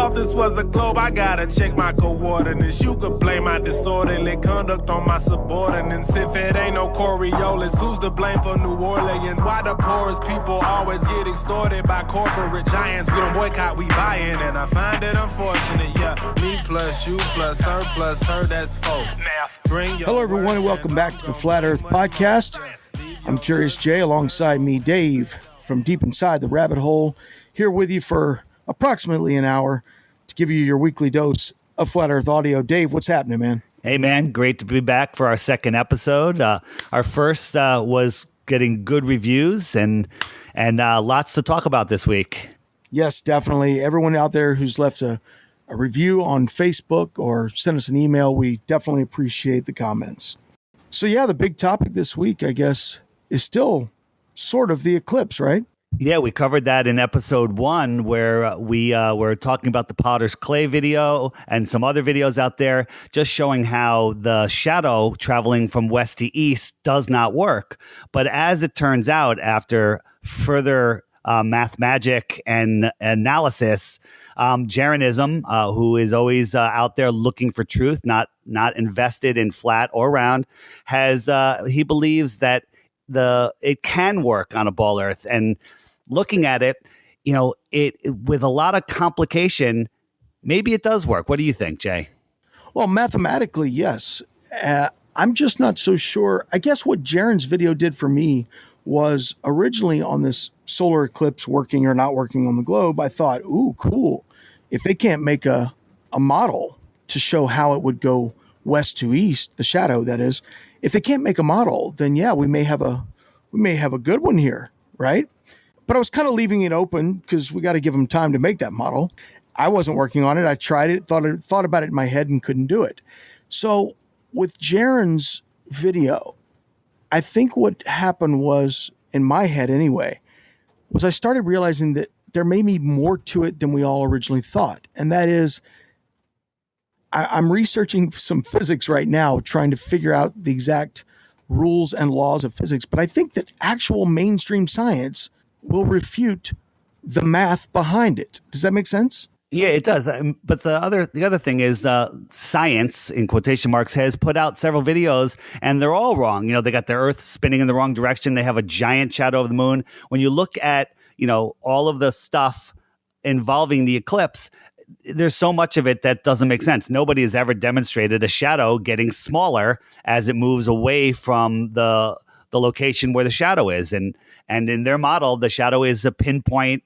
thought this was a globe, I gotta check my coordinates. You could blame my disorderly conduct on my subordinates. If it ain't no Coriolis, who's to blame for New Orleans? Why the poorest people always get extorted by corporate giants? We don't boycott, we buy in, and I find it unfortunate. Yeah, me plus you plus her, that's four. Hello, everyone, and welcome back to the Flat Earth Podcast. I'm Curious Jay, alongside me, Dave, from deep inside the rabbit hole, here with you for approximately an hour to give you your weekly dose of Flat Earth audio. Dave, what's happening, man? Hey, man, great to be back for our second episode. Our first was getting good reviews and lots to talk about this week. Yes, definitely. Everyone out there who's left a review on Facebook or sent us an email, we definitely appreciate the comments. So yeah, the big topic this week, I guess, is still sort of the eclipse, right? Yeah, we covered that in episode 1 where we were talking about the Potter's Clay video and some other videos out there just showing how the shadow traveling from west to east does not work. But as it turns out, after further math magic and analysis, Jeranism, who is always out there looking for truth, not invested in flat or round, he believes that it can work on a ball Earth. And looking at it, it with a lot of complication, maybe it does work. What do you think, Jay? Well, mathematically, yes. I'm just not so sure. I guess what Jaren's video did for me was originally on this solar eclipse working or not working on the globe, I thought, ooh, cool. If they can't make a model to show how it would go west to east, the shadow, that is, if they can't make a model, then yeah, we may have a good one here, right? But I was kind of leaving it open because we got to give them time to make that model. I wasn't working on it. I tried it, thought about it in my head and couldn't do it. So with Jaren's video, I think what happened was, in my head anyway, was I started realizing that there may be more to it than we all originally thought. And that is, I'm researching some physics right now, trying to figure out the exact rules and laws of physics. But I think that actual mainstream science will refute the math behind it. Does that make sense? Yeah, it does. But the other thing is science, in quotation marks, has put out several videos and they're all wrong. They got the Earth spinning in the wrong direction. They have a giant shadow of the moon. When you look at, all of the stuff involving the eclipse, there's so much of it that doesn't make sense. Nobody has ever demonstrated a shadow getting smaller as it moves away from the location where the shadow is. And in their model, the shadow is a pinpoint,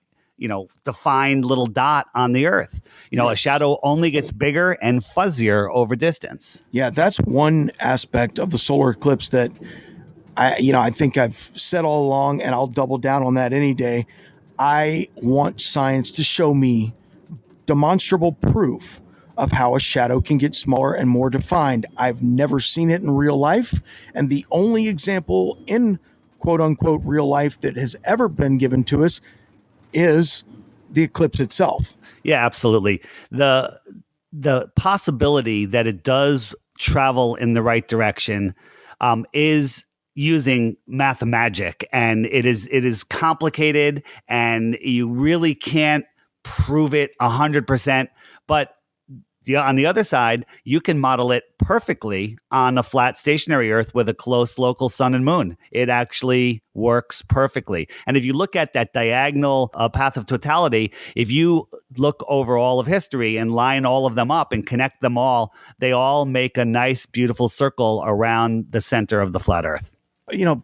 defined little dot on the Earth. A shadow only gets bigger and fuzzier over distance. Yeah, that's one aspect of the solar eclipse that I think I've said all along, and I'll double down on that any day. I want science to show me demonstrable proof of how a shadow can get smaller and more defined. I've never seen it in real life, and the only example in quote-unquote real life that has ever been given to us is the eclipse itself. Yeah, absolutely. The possibility that it does travel in the right direction is using math magic, and it is complicated, and you really can't prove it 100%. But on the other side, you can model it perfectly on a flat stationary Earth with a close local sun and moon. It actually works perfectly. And if you look at that diagonal path of totality, if you look over all of history and line all of them up and connect them all, they all make a nice, beautiful circle around the center of the flat Earth.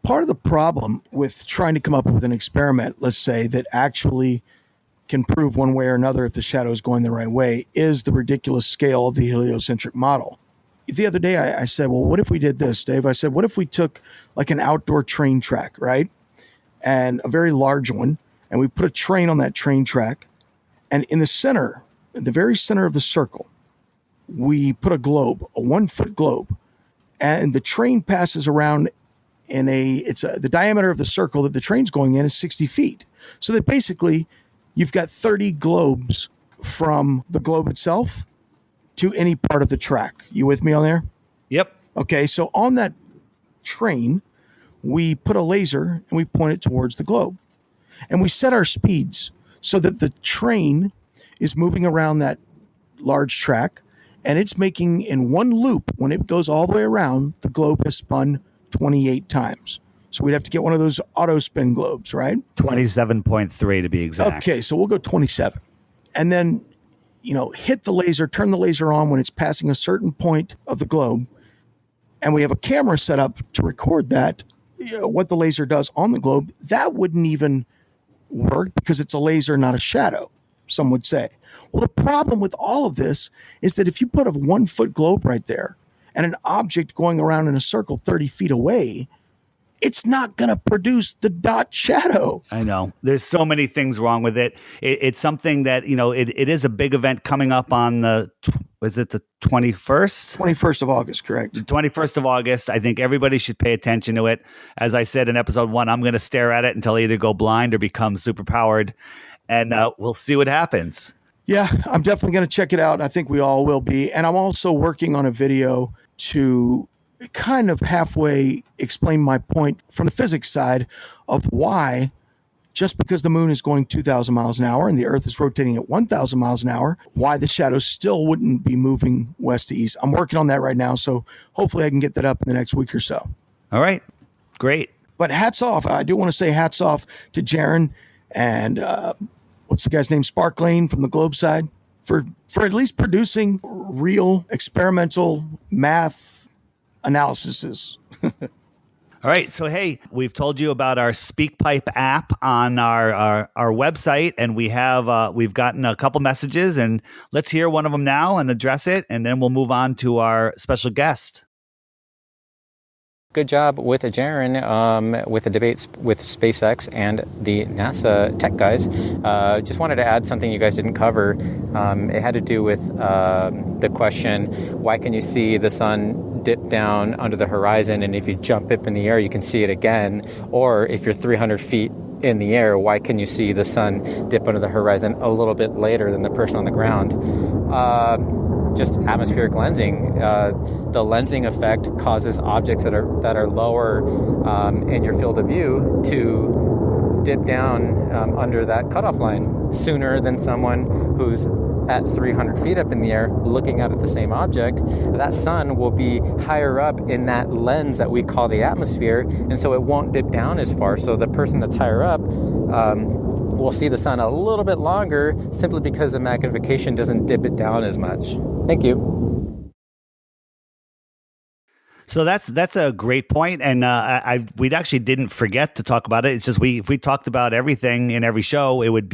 Part of the problem with trying to come up with an experiment, let's say, that actually can prove one way or another if the shadow is going the right way, is the ridiculous scale of the heliocentric model. The other day I said, well, what if we did this, Dave? I said, what if we took like an outdoor train track, right? And a very large one, and we put a train on that train track, and in the center, in the very center of the circle, we put a globe, a 1-foot globe, and the train passes around the diameter of the circle that the train's going in is 60 feet. So that basically you've got 30 globes from the globe itself to any part of the track. You with me on there? Yep. Okay, so on that train, we put a laser and we point it towards the globe. And we set our speeds so that the train is moving around that large track, and it's making in one loop, when it goes all the way around, the globe has spun 28 times. So we'd have to get one of those auto spin globes, right? 27.3 to be exact. Okay, so we'll go 27. And then, hit the laser, turn the laser on when it's passing a certain point of the globe. And we have a camera set up to record that, what the laser does on the globe. That wouldn't even work because it's a laser, not a shadow, some would say. Well, the problem with all of this is that if you put a 1 foot globe right there and an object going around in a circle 30 feet away, it's not going to produce the dot shadow. I know. There's so many things wrong with it. It's something that, it is a big event coming up on the 21st? 21st of August, correct. The 21st of August. I think everybody should pay attention to it. As I said in episode 1, I'm going to stare at it until I either go blind or become superpowered. And we'll see what happens. Yeah, I'm definitely going to check it out. I think we all will be. And I'm also working on a video to kind of halfway explain my point from the physics side of why, just because the moon is going 2,000 miles an hour and the earth is rotating at 1,000 miles an hour, why the shadows still wouldn't be moving west to east. I'm working on that right now, so hopefully I can get that up in the next week or so. All right, great. But hats off. I do want to say hats off to Jaron and what's the guy's name? Sparklane from the Globe side for at least producing real experimental math analyses. All right. So, hey, we've told you about our SpeakPipe app on our website, and we've gotten a couple messages, and let's hear one of them now and address it, and then we'll move on to our special guest. Good job with Jaron with the debates with SpaceX and the NASA tech guys. Just wanted to add something you guys didn't cover. It had to do with the question, why can you see the sun dip down under the horizon, and if you jump up in the air, you can see it again? Or if you're 300 feet in the air, why can you see the sun dip under the horizon a little bit later than the person on the ground? Just atmospheric lensing. The lensing effect causes objects that are lower in your field of view to dip down under that cutoff line sooner than someone who's at 300 feet up in the air looking out at the same object. That sun will be higher up in that lens that we call the atmosphere, and so it won't dip down as far. So the person that's higher up will see the sun a little bit longer simply because the magnification doesn't dip it down as much. Thank you. So that's a great point, and we actually didn't forget to talk about it. It's just if we talked about everything in every show, it would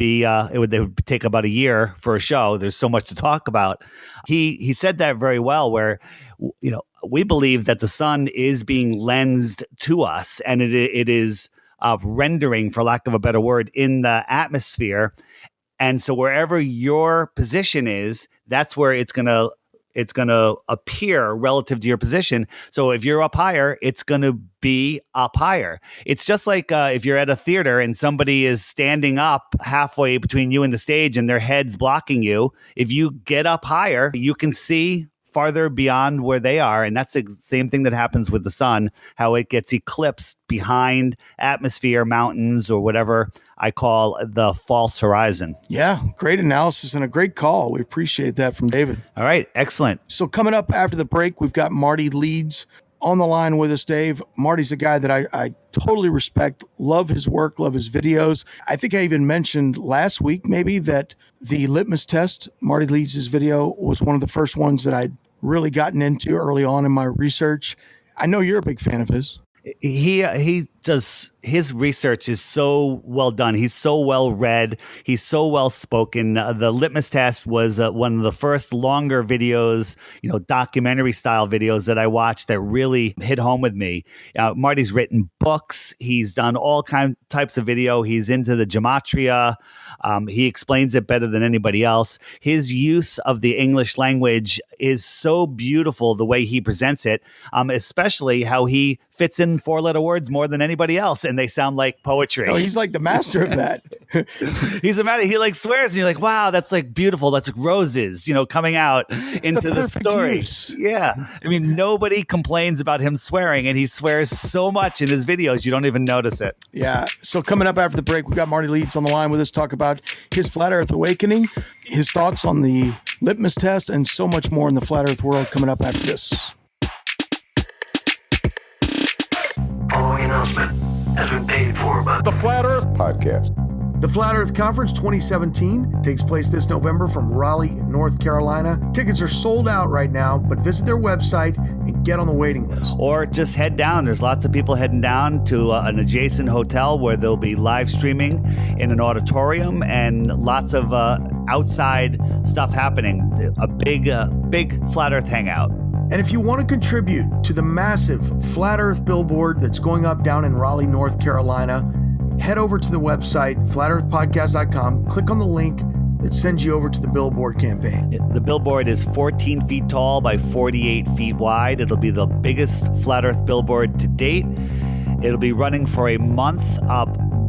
take about a year for a show. There's so much to talk about. He said that very well, where we believe that the sun is being lensed to us, and it is rendering, for lack of a better word, in the atmosphere. And so wherever your position is, that's where it's going to appear relative to your position. So if you're up higher, it's going to be up higher. It's just like if you're at a theater and somebody is standing up halfway between you and the stage and their head's blocking you. If you get up higher, you can see farther beyond where they are. And that's the same thing that happens with the sun, how it gets eclipsed behind atmosphere, mountains, or whatever I call the false horizon. Yeah, great analysis and a great call. We appreciate that from David. All right, excellent. So coming up after the break, we've got Marty Leeds on the line with us, Dave. Marty's a guy that I totally respect, love his work, love his videos. I think I even mentioned last week maybe that the litmus test, Marty Leeds' video, was one of the first ones that I'd really gotten into early on in my research. I know you're a big fan of his. He does, his research is so well done. He's so well read. He's so well spoken. The litmus test was one of the first longer videos, documentary style videos that I watched that really hit home with me. Marty's written books. He's done all types of video. He's into the gematria. He explains it better than anybody else. His use of the English language is so beautiful, the way he presents it, especially how he fits in 4-letter words more than anybody anybody else, and they sound like poetry. Oh, he's like the master of that. He's a man. He like swears, and you're like, wow, that's like beautiful. That's like roses, coming out into the story. Use. Yeah. I mean, nobody complains about him swearing, and he swears so much in his videos, you don't even notice it. Yeah. So coming up after the break, we've got Marty Leeds on the line with us, talk about his Flat Earth awakening, his thoughts on the litmus test, and so much more in the Flat Earth world coming up after this. Following announcement has been paid for by The Flat Earth Podcast. The Flat Earth Conference 2017 takes place this November from Raleigh, North Carolina. Tickets are sold out right now, but visit their website and get on the waiting list. Or just head down. There's lots of people heading down to an adjacent hotel where they'll be live streaming in an auditorium and lots of outside stuff happening. A big Flat Earth hangout. And if you want to contribute to the massive Flat Earth billboard that's going up down in Raleigh, North Carolina, head over to the website, flatearthpodcast.com, click on the link that sends you over to the billboard campaign. The billboard is 14 feet tall by 48 feet wide. It'll be the biggest Flat Earth billboard to date. It'll be running for a month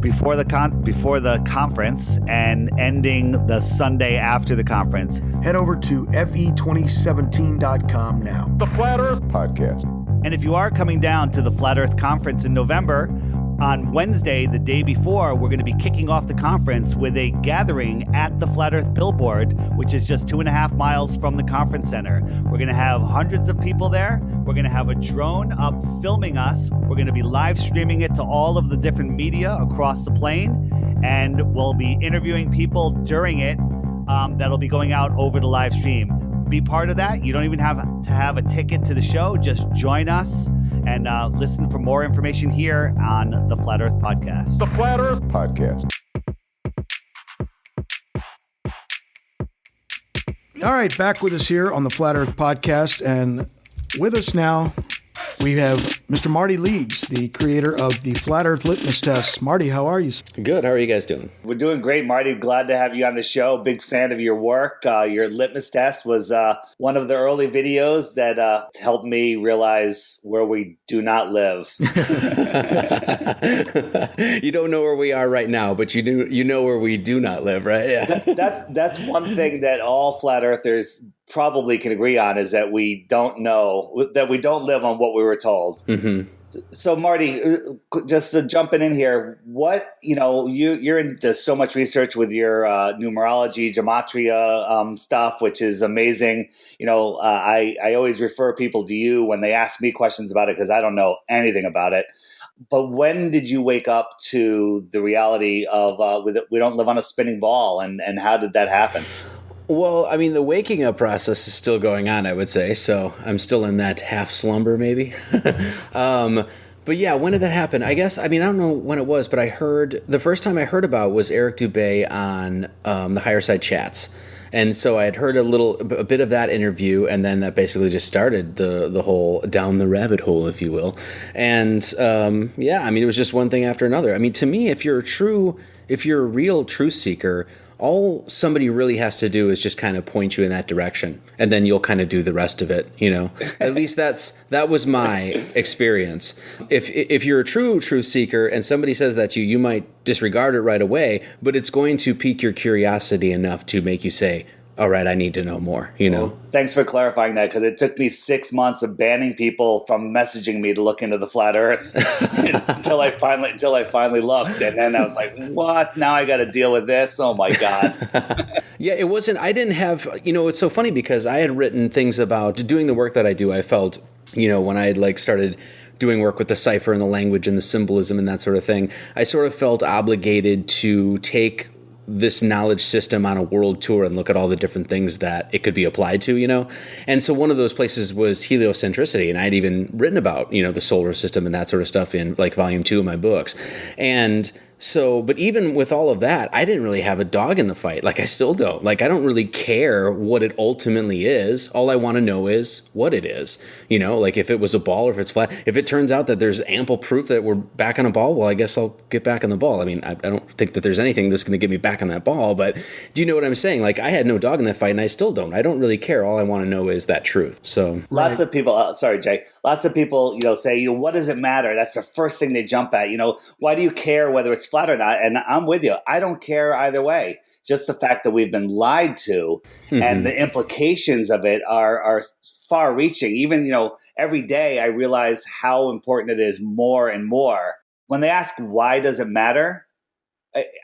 before the conference and ending the Sunday after the conference. Head over to fe2017.com now. The Flat Earth Podcast. And if you are coming down to the Flat Earth Conference in November, on Wednesday, the day before, we're going to be kicking off the conference with a gathering at the Flat Earth Billboard, which is just 2.5 miles from the conference center. We're going to have hundreds of people there. We're going to have a drone up filming us. We're going to be live streaming it to all of the different media across the plane, and we'll be interviewing people during it that'll be going out over the live stream. Be part of that. You don't even have to have a ticket to the show. Just join us and listen for more information here on the Flat Earth Podcast. The Flat Earth Podcast. All right, back with us here on the Flat Earth Podcast, and with us now, we have Mr. Marty Leeds, the creator of the Flat Earth Litmus Test. Marty, how are you? Good. How are you guys doing? We're doing great, Marty. Glad to have you on the show. Big fan of your work. Your litmus test was one of the early videos that helped me realize where we do not live. You don't know where we are right now, but you know where we do not live, right? Yeah. That's one thing that all flat earthers probably can agree on, is that we don't live on what we were told. Mm-hmm. So Marty, just jumping in here, you're into so much research with your numerology, gematria stuff, which is amazing. I always refer people to you when they ask me questions about it because I don't know anything about it. But when did you wake up to the reality of we don't live on a spinning ball, and how did that happen? Well, I mean, the waking up process is still going on, I would say. So I'm still in that half slumber, maybe. But yeah, when did that happen? I guess, I don't know when it was, but the first time I heard about was Eric Dubay on the Higher Side Chats. And so I had heard a bit of that interview, and then that basically just started the whole down the rabbit hole, if you will. And it was just one thing after another. To me, if you're a real truth seeker, all somebody really has to do is just kind of point you in that direction, and then you'll kind of do the rest of it, At least that was my experience. If you're a true truth seeker and somebody says that to you, you might disregard it right away, but it's going to pique your curiosity enough to make you say, all right, I need to know more, Well, thanks for clarifying that, because it took me 6 months of banning people from messaging me to look into the flat earth until I finally looked. And then I was like, what? Now I got to deal with this? Oh my God. Yeah, it wasn't, I didn't have, it's so funny because I had written things about doing the work that I do. I felt, when I had started doing work with the cipher and the language and the symbolism and that sort of thing, I sort of felt obligated to take this knowledge system on a world tour and look at all the different things that it could be applied to, And so one of those places was heliocentricity. And I'd even written about, the solar system and that sort of stuff in volume 2 of my books. And So, but even with all of that, I didn't really have a dog in the fight. Like, I still don't. Like, I don't really care what it ultimately is. All I want to know is what it is. You know, like if it was a ball or if it's flat. If it turns out that there's ample proof that we're back on a ball, well, I guess I'll get back on the ball. I mean, I don't think that there's anything that's going to get me back on that ball. But do you know what I'm saying? Like, I had no dog in that fight, and I still don't. I don't really care. All I want to know is that truth. So lots of people, sorry, Jay, lots of people, say, what does it matter? That's the first thing they jump at. Why do you care whether it's flat or not? And I'm with you. I don't care either way. Just the fact that we've been lied to and the implications of it are far reaching. Even, every day I realize how important it is more and more. When they ask, why does it matter?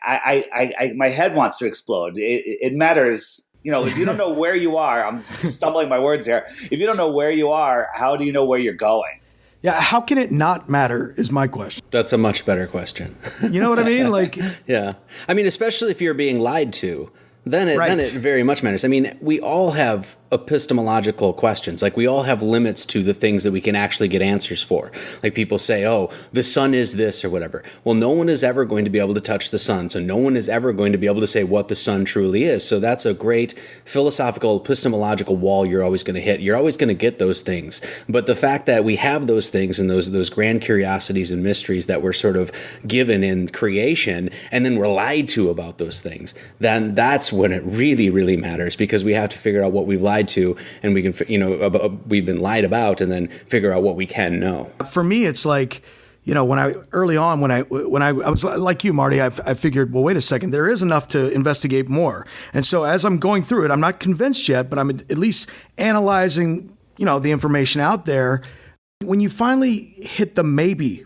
I my head wants to explode. It matters. If you don't know where you are, I'm stumbling my words here. If you don't know where you are, how do you know where you're going? Yeah, how can it not matter is my question. That's a much better question. You know what I mean? Like, yeah. I mean, especially if you're being lied to, then it very much matters. I mean, we all have epistemological questions. Like, we all have limits to the things that we can actually get answers for. Like, people say, oh, the sun is this or whatever. Well, no one is ever going to be able to touch the sun. So no one is ever going to be able to say what the sun truly is. So that's a great philosophical, epistemological wall you're always going to hit. You're always going to get those things. But the fact that we have those things and those grand curiosities and mysteries that we're sort of given in creation, and then we're lied to about those things, then that's when it really, really matters, because we have to figure out what we've lied to, and we can, we've been lied about, and then figure out what we can know. For me, it's like, when I was like you, Marty, I figured, well, wait a second, there is enough to investigate more. And so as I'm going through it, I'm not convinced yet, but I'm at least analyzing, the information out there. When you finally hit the maybe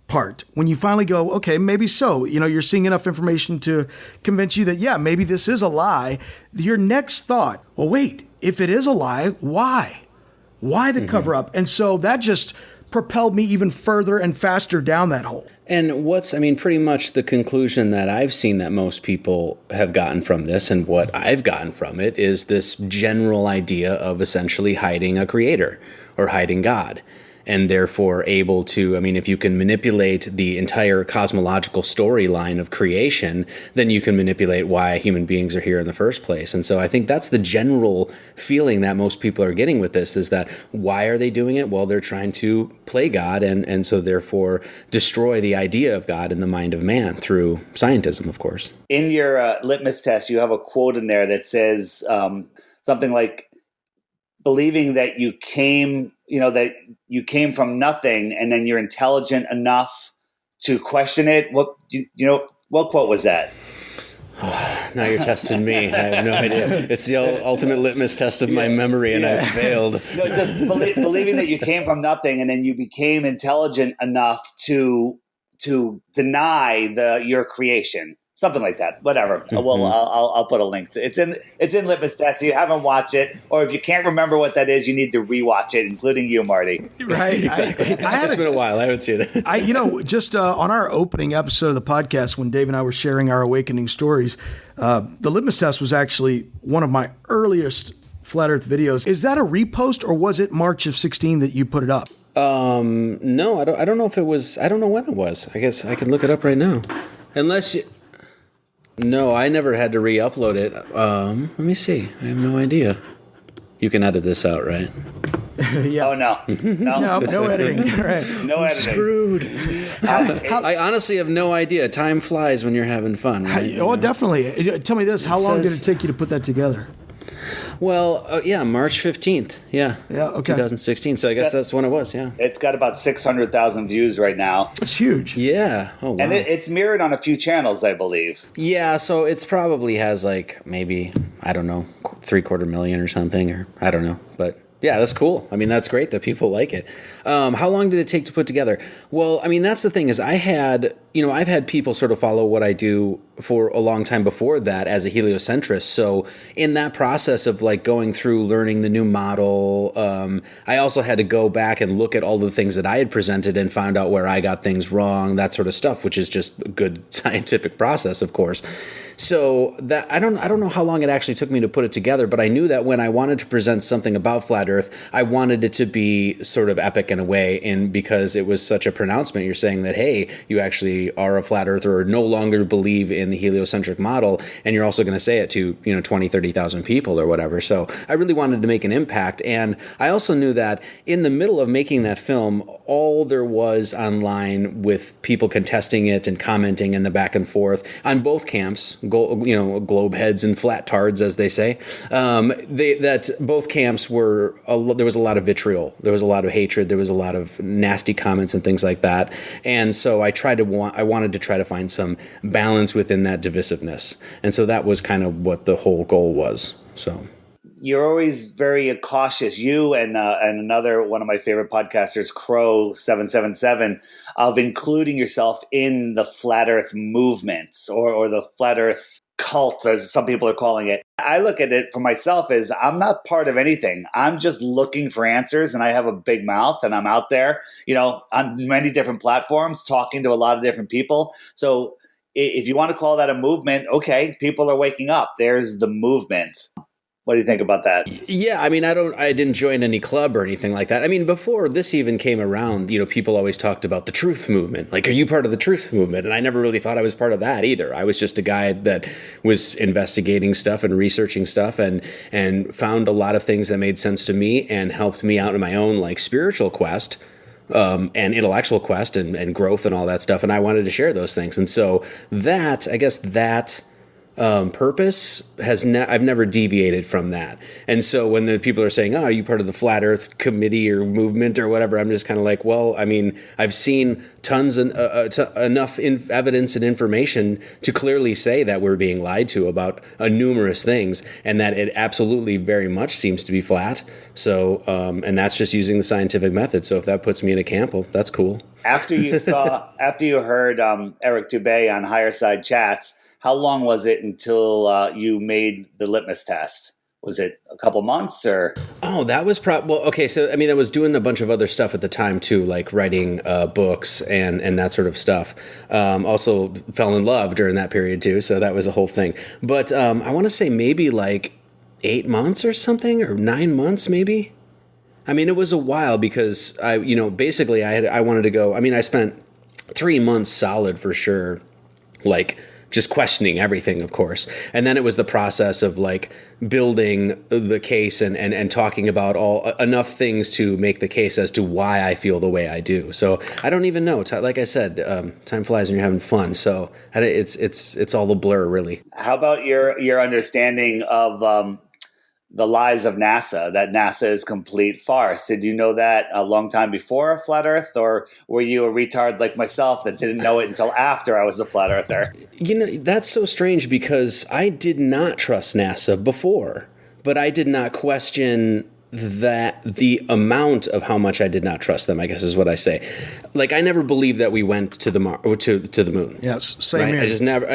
part, when you finally go, okay, maybe so, you're seeing enough information to convince you that, yeah, maybe this is a lie. Your next thought, well, wait, if it is a lie, why? Why the cover up? And so that just propelled me even further and faster down that hole. And pretty much the conclusion that I've seen that most people have gotten from this, and what I've gotten from it, is this general idea of essentially hiding a creator or hiding God. And therefore able to, if you can manipulate the entire cosmological storyline of creation, then you can manipulate why human beings are here in the first place. And so I think that's the general feeling that most people are getting with this, is that why are they doing it? Well, they're trying to play God, and so therefore destroy the idea of God in the mind of man through scientism, of course. In your litmus test, you have a quote in there that says something like, believing that you came from nothing, and then you're intelligent enough to question it. What quote was that? Now you're testing me. I have no idea. It's the ultimate litmus test of my memory, and I failed. No, just believing that you came from nothing, and then you became intelligent enough to deny your creation. Something like that. Whatever. Well, I'll put a link. It's in Litmus Test. So you haven't watched it, or if you can't remember what that is, you need to rewatch it, including you, Marty. Right. Exactly. It's been a while. I haven't seen it. Just on our opening episode of the podcast, when Dave and I were sharing our awakening stories, the Litmus Test was actually one of my earliest Flat Earth videos. Is that a repost, or was it March of 2016 that you put it up? No, I don't know if it was. I don't know when it was. I guess I can look it up right now. Unless you... No, I never had to re-upload it. Let me see. I have no idea. You can edit this out, right? Yeah. Oh, no. No editing. Right. No editing. Screwed. I honestly have no idea. Time flies when you're having fun, right? Definitely. Tell me this. How long did it take you to put that together? Well, March 15th. Yeah. Yeah, okay. 2016. So I guess that's when it was, yeah. It's got about 600,000 views right now. It's huge. Yeah. Oh, wow. And it's mirrored on a few channels, I believe. Yeah, so it's probably has maybe, I don't know, 750,000 or something, or I don't know. But yeah, that's cool. That's great that people like it. How long did it take to put together? Well, that's the thing is I've had people sort of follow what I do for a long time before that as a heliocentrist. So in that process of going through learning the new model, I also had to go back and look at all the things that I had presented and found out where I got things wrong, that sort of stuff, which is just a good scientific process, of course. So that I don't know how long it actually took me to put it together, but I knew that when I wanted to present something about flat Earth, I wanted it to be sort of epic in a way, and because it was such a pronouncement, you're saying that, hey, you actually actually are a flat earther or no longer believe in the heliocentric model, and you're also going to say it to 20, 30,000 people or whatever. So I really wanted to make an impact, and I also knew that in the middle of making that film, all there was online with people contesting it and commenting and the back and forth on both camps, globe heads and flat tards, as they say, that both camps were, there was a lot of vitriol, there was a lot of hatred, there was a lot of nasty comments and things like that. And so I wanted to try to find some balance within that divisiveness. And so that was kind of what the whole goal was. So you're always very cautious, you and another one of my favorite podcasters, Crow777, of including yourself in the flat earth movements or the flat earth cult, as some people are calling it. I look at it for myself as I'm not part of anything. I'm just looking for answers, and I have a big mouth, and I'm out there, on many different platforms talking to a lot of different people. So if you want to call that a movement, okay, people are waking up. There's the movement. What do you think about that? Yeah, I mean, I didn't join any club or anything like that. I mean, before this even came around, people always talked about the truth movement. Like, are you part of the truth movement? And I never really thought I was part of that either. I was just a guy that was investigating stuff and researching stuff and found a lot of things that made sense to me and helped me out in my own spiritual quest. And intellectual quest and growth and all that stuff. And I wanted to share those things. And so that purpose I've never deviated from that. And so when the people are saying, "Oh, are you part of the flat earth committee or movement or whatever?" I'm just kind of like, well, I mean, I've seen tons and enough evidence and information to clearly say that we're being lied to about numerous things, and that it absolutely very much seems to be flat. So, and that's just using the scientific method. So if that puts me in a camp, well, that's cool. After you heard Eric Dubay on Higher Side Chats, how long was it until you made the litmus test? Was it a couple months or? Oh, that was okay. So, I mean, I was doing a bunch of other stuff at the time too, like writing books and that sort of stuff. Also fell in love during that period too. So that was a whole thing. But I want to say maybe 8 months or something, or 9 months maybe. I mean, it was a while because I wanted to go. I mean, I spent 3 months solid for sure, just questioning everything, of course. And then it was the process of building the case and talking about enough things to make the case as to why I feel the way I do. So I don't even know. Like I said, time flies when you're having fun. So it's all a blur, really. How about your understanding of the lies of NASA, that NASA is complete farce? Did you know that a long time before Flat Earth, or were you a retard like myself that didn't know it until after I was a Flat Earther? That's so strange because I did not trust NASA before, but I did not question that the amount of how much I did not trust them, I guess is what I say. I never believed that we went to the to the moon. Yes, same right? here. I just never.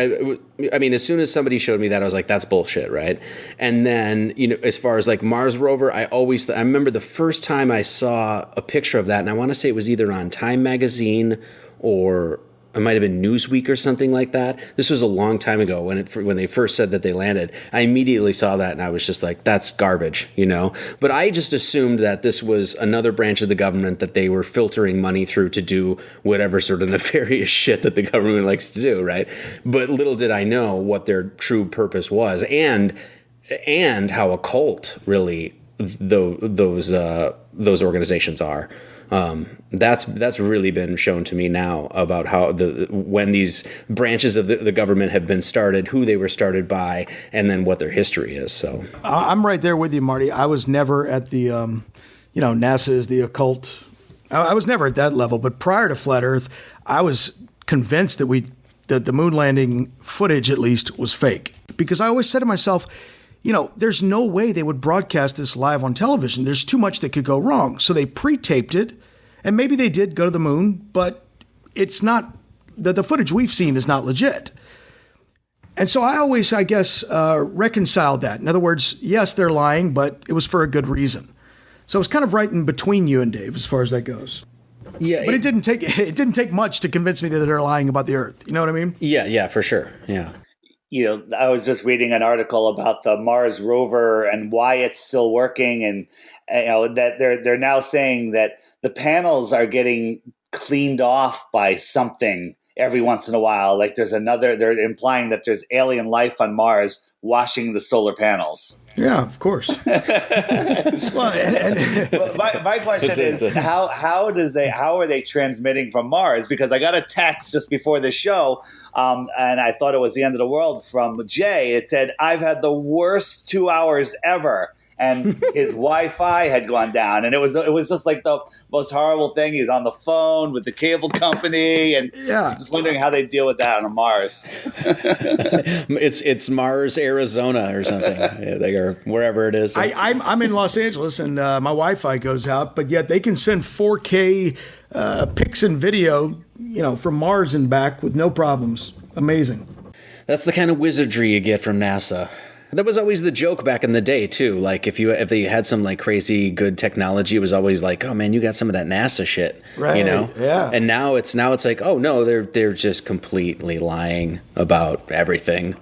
I mean, as soon as somebody showed me that, I was like, "That's bullshit," right? And then, as far as Mars rover, I remember the first time I saw a picture of that, and I want to say it was either on Time magazine or it might have been Newsweek or something like that. This was a long time ago when they first said that they landed. I immediately saw that and I was just like, that's garbage, But I just assumed that this was another branch of the government that they were filtering money through to do whatever sort of nefarious shit that the government likes to do, right? But little did I know what their true purpose was and how occult really those organizations are. That's really been shown to me now about how when these branches of the government have been started, who they were started by, and then what their history is. So I'm right there with you, Marty. I was never at the, NASA is the occult. I was never at that level. But prior to Flat Earth, I was convinced that the moon landing footage, at least, was fake. Because I always said to myself, there's no way they would broadcast this live on television. There's too much that could go wrong. So they pre-taped it, and maybe they did go to the moon, but it's not, the footage we've seen is not legit. And so I always, I guess, reconciled that. In other words, yes, they're lying, but it was for a good reason. So it's kind of right in between you and Dave as far as that goes. Yeah, but it didn't take much to convince me that they're lying about the Earth. You know what I mean? Yeah, for sure. Yeah. I was just reading an article about the Mars rover and why it's still working, and that they're now saying that the panels are getting cleaned off by something. every once in a while. Like they're implying that there's alien life on Mars washing the solar panels. Yeah, of course. Well, my question is how are they transmitting from Mars? Because I got a text just before the show, and I thought it was the end of the world from Jay. It said, "I've had the worst 2 hours ever." And his Wi-Fi had gone down, and it was just like the most horrible thing. He was on the phone with the cable company, and just wondering how they deal with that on Mars. It's Mars, Arizona, or something. Or wherever it is. I'm in Los Angeles, and my Wi-Fi goes out, but yet they can send 4K pics and video, from Mars and back with no problems. Amazing. That's the kind of wizardry you get from NASA. That was always the joke back in the day too. Like if they had some like crazy good technology, it was always like, oh man, you got some of that NASA shit, right? Yeah. And now it's like, oh no, they're just completely lying about everything.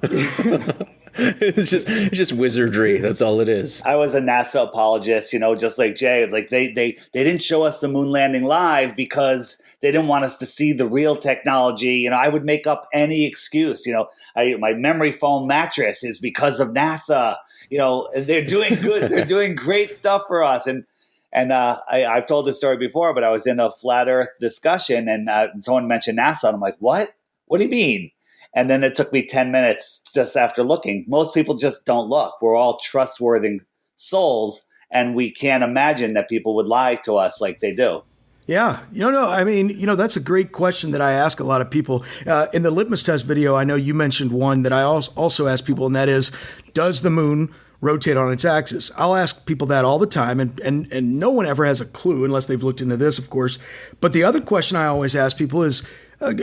It's just wizardry. That's all it is. I was a NASA apologist, just like Jay. Like they didn't show us the moon landing live because they didn't want us to see the real technology. I would make up any excuse. My memory foam mattress is because of NASA. They're doing good. They're doing great stuff for us. And I've told this story before, but I was in a flat Earth discussion, and someone mentioned NASA, and I'm like, what? What do you mean? And then it took me 10 minutes just after looking. Most people just don't look. We're all trustworthy souls, and we can't imagine that people would lie to us like they do. Yeah. That's a great question that I ask a lot of people. In the litmus test video, I know you mentioned one that I also ask people, and that is, does the moon rotate on its axis? I'll ask people that all the time, and no one ever has a clue unless they've looked into this, of course. But the other question I always ask people is,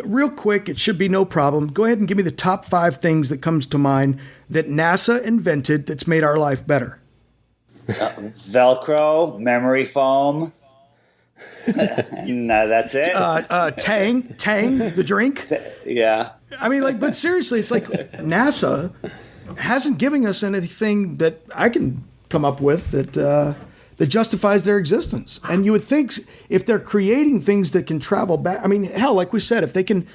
real quick, it should be no problem. Go ahead and give me the top 5 things that comes to mind that NASA invented that's made our life better. Velcro, memory foam. No, that's it. Tang, the drink. Yeah. But seriously, it's like NASA hasn't given us anything that I can come up with that justifies their existence. And you would think if they're creating things that can travel back, hell, like we said, if they can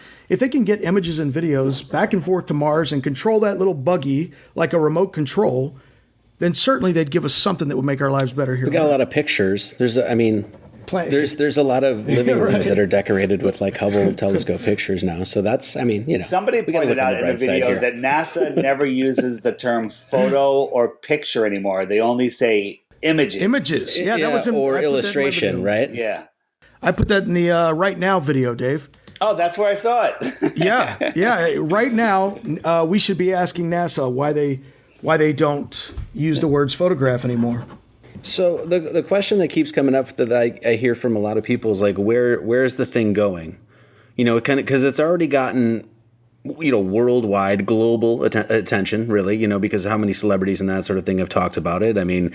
get images and videos back and forth to Mars and control that little buggy like a remote control, then certainly they'd give us something that would make our lives better here. We got a lot of pictures. There's a lot of living rooms that are decorated with like Hubble telescope pictures now. So that's, Somebody pointed out in a video that NASA never uses the term photo or picture anymore. They only say images. Yeah, that was or illustration, right? Yeah. I put that in the Right Now video, Dave. Oh, that's where I saw it. Yeah. Right now, we should be asking NASA why they don't use the words photograph anymore. So the question that keeps coming up that I hear from a lot of people is like, where's the thing going? Because it's already gotten worldwide, global attention, really, because of how many celebrities and that sort of thing have talked about it. Neil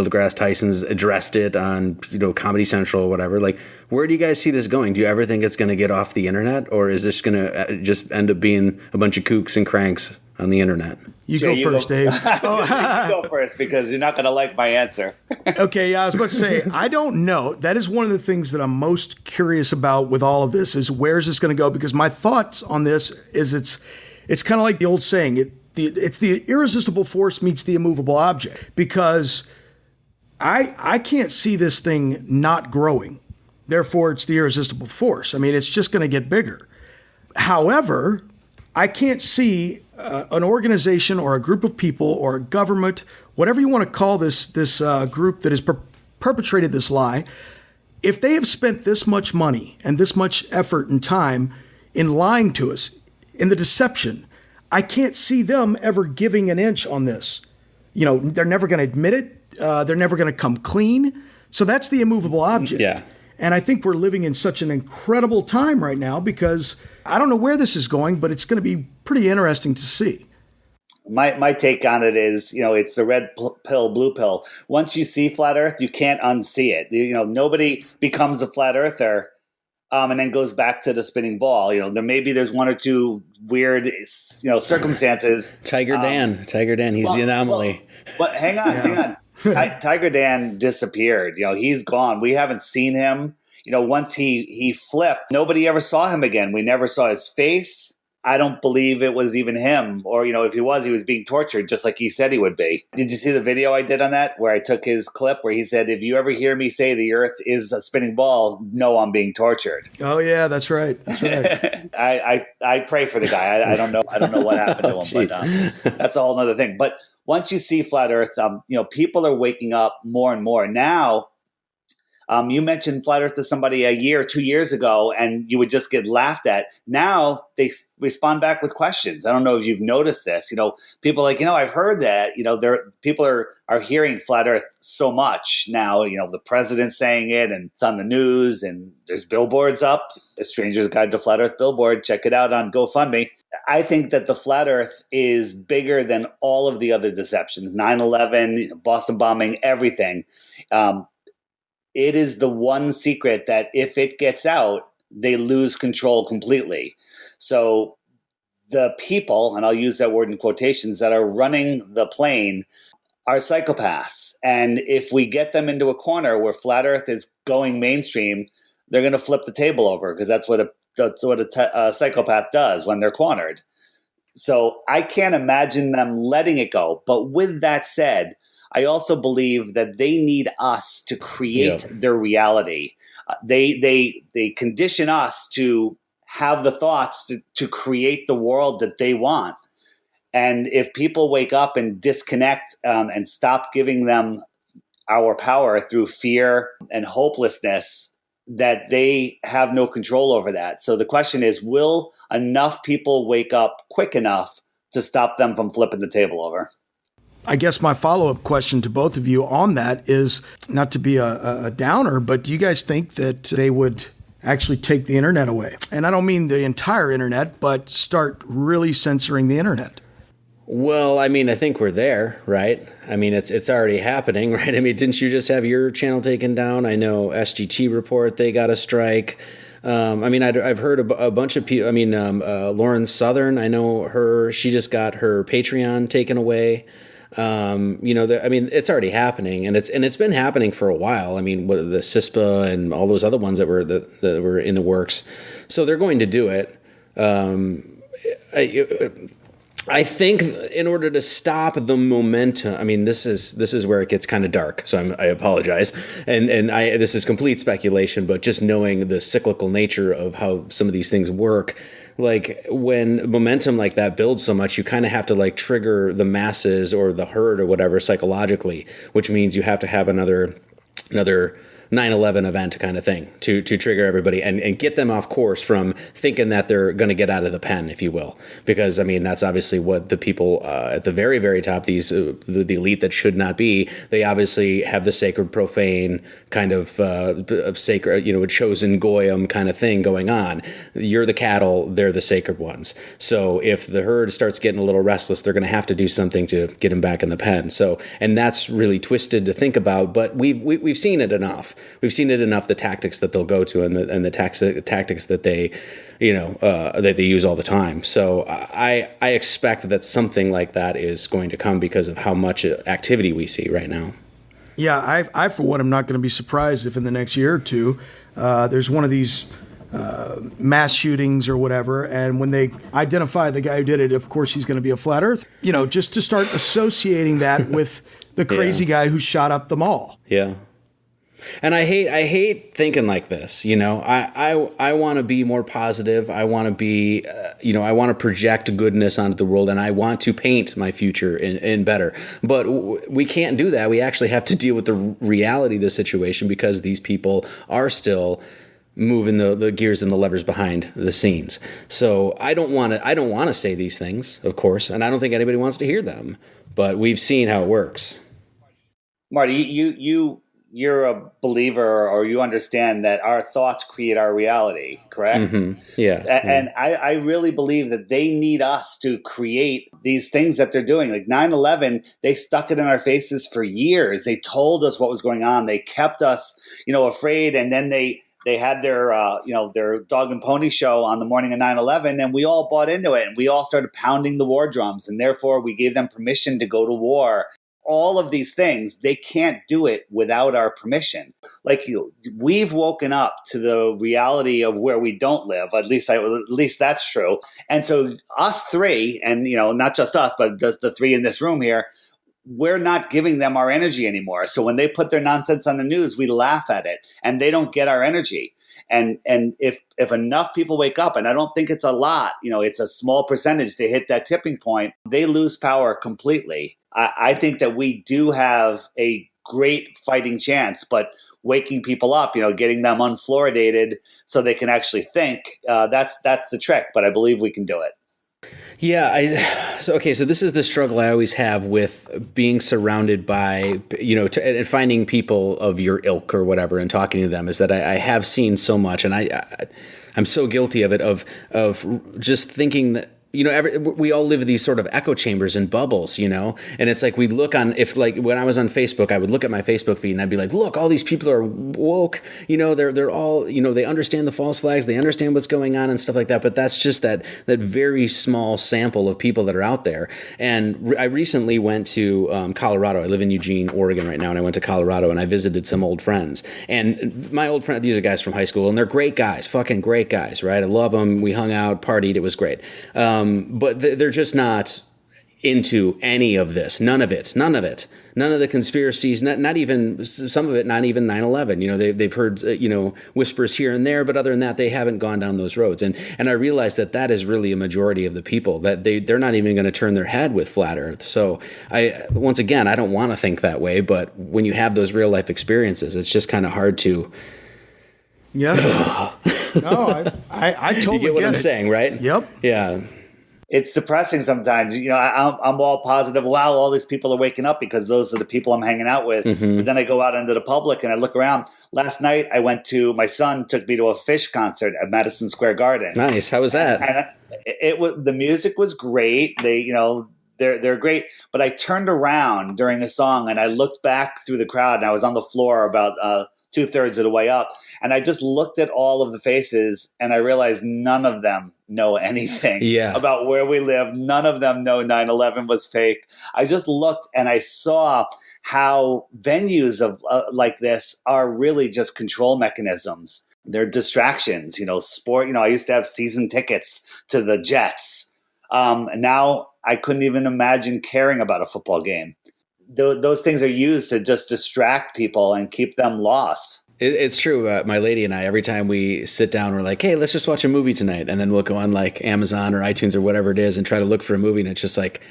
deGrasse Tyson's addressed it on, Comedy Central or whatever. Like, where do you guys see this going? Do you ever think it's going to get off the internet, or is this going to just end up being a bunch of kooks and cranks on the internet? You go first, Dave. You go first, because you're not going to like my answer. Okay, yeah, I was about to say, I don't know. That is one of the things that I'm most curious about with all of this is where's this going to go? Because my thoughts on this is it's kind of like the old saying, it's the irresistible force meets the immovable object, because I can't see this thing not growing. Therefore, it's the irresistible force. It's just going to get bigger. However, I can't see an organization or a group of people or a government, whatever you want to call this group that has perpetrated this lie, if they have spent this much money and this much effort and time in lying to us, in the deception, I can't see them ever giving an inch on this. They're never going to admit it. They're never going to come clean. So that's the immovable object. Yeah. And I think we're living in such an incredible time right now, because I don't know where this is going, but it's going to be pretty interesting to see. My take on it is, it's the red pill, blue pill. Once you see flat Earth, you can't unsee it. Nobody becomes a flat earther and then goes back to the spinning ball. There's one or two weird, circumstances. Tiger Dan, he's the anomaly. But hang on. Tiger Dan disappeared. He's gone. We haven't seen him. once he flipped, nobody ever saw him again. We never saw his face. I don't believe it was even him, or, if he was being tortured just like he said he would be. Did you see the video I did on that where I took his clip where he said, if you ever hear me say the earth is a spinning ball, no, I'm being tortured. Oh yeah, that's right. That's right. I pray for the guy. I don't know what happened to him, but that's a whole other thing. But once you see flat earth, people are waking up more and more. Now, you mentioned flat earth to somebody a year, 2 years ago, and you would just get laughed at. Now they respond back with questions. I don't know if you've noticed this. People are like, I've heard that. People are hearing flat earth so much now. The president's saying it, and it's on the news, and there's billboards up. A Stranger's Guide to Flat Earth billboard. Check it out on GoFundMe. I think that the flat earth is bigger than all of the other deceptions. 9/11, Boston bombing, everything. It is the one secret that if it gets out, they lose control completely. So the people, and I'll use that word in quotations, that are running the plane are psychopaths. And if we get them into a corner where flat earth is going mainstream, they're going to flip the table over, because that's what a psychopath does when they're cornered. So I can't imagine them letting it go. But with that said, I also believe that they need us to create their reality. They condition us to have the thoughts to create the world that they want. And if people wake up and disconnect and stop giving them our power through fear and hopelessness, that they have no control over that. So the question is, will enough people wake up quick enough to stop them from flipping the table over? I guess my follow-up question to both of you on that is, not to be a downer, but do you guys think that they would actually take the internet away? And I don't mean the entire internet, but start really censoring the internet. Well, I think we're there, right? It's already happening, right? Didn't you just have your channel taken down? I know SGT report, they got a strike. I've heard a bunch of people. Lauren Southern, I know she just got her Patreon taken away. It's already happening, and it's been happening for a while. The CISPA and all those other ones that were in the works. So they're going to do it. I think in order to stop the momentum, this is where it gets kind of dark. So I apologize, and this is complete speculation, but just knowing the cyclical nature of how some of these things work. Like when momentum like that builds so much, you kind of have to trigger the masses or the herd or whatever psychologically, which means you have to have another 9/11 event kind of thing to trigger everybody and get them off course from thinking that they're going to get out of the pen, if you will. Because, that's obviously what the people at the very, very top, the elite that should not be, they obviously have the sacred, profane kind of sacred, chosen goyim kind of thing going on. You're the cattle, they're the sacred ones. So if the herd starts getting a little restless, they're going to have to do something to get them back in the pen. So, and that's really twisted to think about, but we've seen it enough. We've seen it enough, the tactics that they'll go to and the tactics that they, that they use all the time. So I expect that something like that is going to come because of how much activity we see right now. Yeah, I for one, am not going to be surprised if in the next year or two, there's one of these mass shootings or whatever, and when they identify the guy who did it, of course he's going to be a flat earth, just to start associating that with the crazy guy who shot up the mall. Yeah. And I hate thinking like this. I want to be more positive. I want to be, I want to project goodness onto the world, and I want to paint my future in better. But we can't do that. We actually have to deal with the reality of the situation, because these people are still moving the gears and the levers behind the scenes. So I don't want to say these things, of course, and I don't think anybody wants to hear them. But we've seen how it works. Marty, you're a believer, or you understand that our thoughts create our reality, correct? Mm-hmm. Yeah. And I really believe that they need us to create these things that they're doing. Like 9/11, they stuck it in our faces for years. They told us what was going on. They kept us, afraid. And then they had their dog and pony show on the morning of 9/11, and we all bought into it. And we all started pounding the war drums. And therefore, we gave them permission to go to war. all of these things, they can't do it without our permission. Like we've woken up to the reality of where we don't live. At least that's true. And so us three, and not just us, but the three in this room here, we're not giving them our energy anymore. So when they put their nonsense on the news, we laugh at it, and they don't get our energy. And if enough people wake up, and I don't think it's a lot, it's a small percentage to hit that tipping point, they lose power completely. I think that we do have a great fighting chance, but waking people up, getting them unfluoridated so they can actually think, that's the trick. But I believe we can do it. Yeah. So this is the struggle I always have with being surrounded by, and finding people of your ilk or whatever and talking to them, is that I have seen so much, and I'm so guilty of it, of just thinking that, we all live in these sort of echo chambers and bubbles, and it's like we look on, if like when I was on Facebook, I would look at my Facebook feed and I'd be like, look, all these people are woke, they're all, they understand the false flags, they understand what's going on and stuff like that. But that's just that very small sample of people that are out there. And I recently went to Colorado. I live in Eugene, Oregon right now. And I went to Colorado and I visited some old friends. And my old friend, these are guys from high school, and they're great guys, fucking great guys, right? I love them. We hung out, partied. It was great. But they're just not into any of this. None of it. None of the conspiracies, not even some of it, not even 9/11. They've heard, whispers here and there, but other than that, they haven't gone down those roads. And I realize that is really a majority of the people, that they're not even going to turn their head with flat Earth. So once again, I don't want to think that way, but when you have those real life experiences, it's just kind of hard to. Yeah. No, I totally you get what I'm saying, right? Yep. Yeah. It's depressing sometimes. I'm all positive. Wow, all these people are waking up because those are the people I'm hanging out with. Mm-hmm. But then I go out into the public and I look around. Last night, my son took me to a Fish concert at Madison Square Garden. Nice. How was that? And the music was great. They're great. But I turned around during the song and I looked back through the crowd, and I was on the floor about 2/3 of the way up. And I just looked at all of the faces and I realized none of them know anything about where we live. None of them know 9/11 was fake. I just looked and I saw how venues of like this are really just control mechanisms. They're distractions, sport. I used to have season tickets to the Jets. Now I couldn't even imagine caring about a football game. Those things are used to just distract people and keep them lost. It's true. My lady and I, every time we sit down, we're like, hey, let's just watch a movie tonight. And then we'll go on like Amazon or iTunes or whatever it is and try to look for a movie. And it's just like,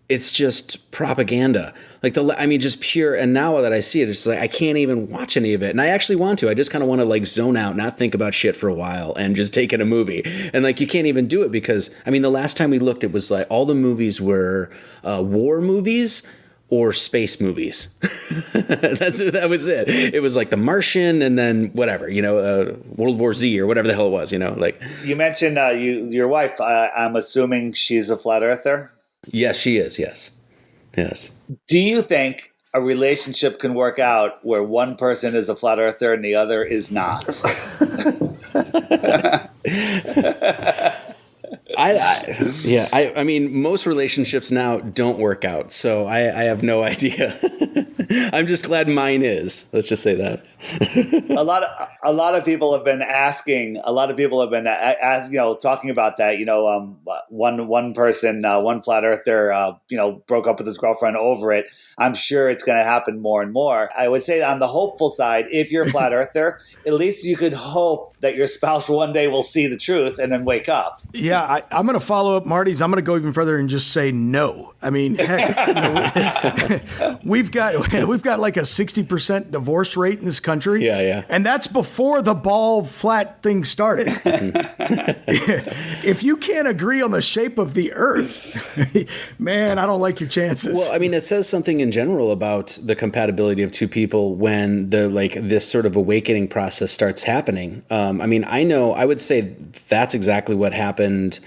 it's just propaganda. Like just pure. And now that I see it, it's like, I can't even watch any of it. And I actually want to. I just kind of want to like zone out, not think about shit for a while and just take in a movie. And like, you can't even do it because, the last time we looked, it was like all the movies were war movies or space movies. That was it. It was like The Martian and then whatever, World War Z or whatever the hell it was, like. You mentioned your wife. I'm assuming she's a flat earther? Yes, she is. Yes. Do you think a relationship can work out where one person is a flat earther and the other is not? Most relationships now don't work out, so I have no idea. I'm just glad mine is. Let's just say that. A lot of people have been asking. A lot of people have been talking about that. One person, one flat earther, broke up with his girlfriend over it. I'm sure it's going to happen more and more. I would say on the hopeful side, if you're a flat earther, at least you could hope that your spouse one day will see the truth and then wake up. Yeah, I'm going to follow up Marty's. I'm going to go even further and just say no. Heck, we've got like a 60% divorce rate in this country. Yeah. And that's before the ball flat thing started. If you can't agree on the shape of the earth, man, I don't like your chances. Well, it says something in general about the compatibility of two people when this sort of awakening process starts happening. I would say that's exactly what happened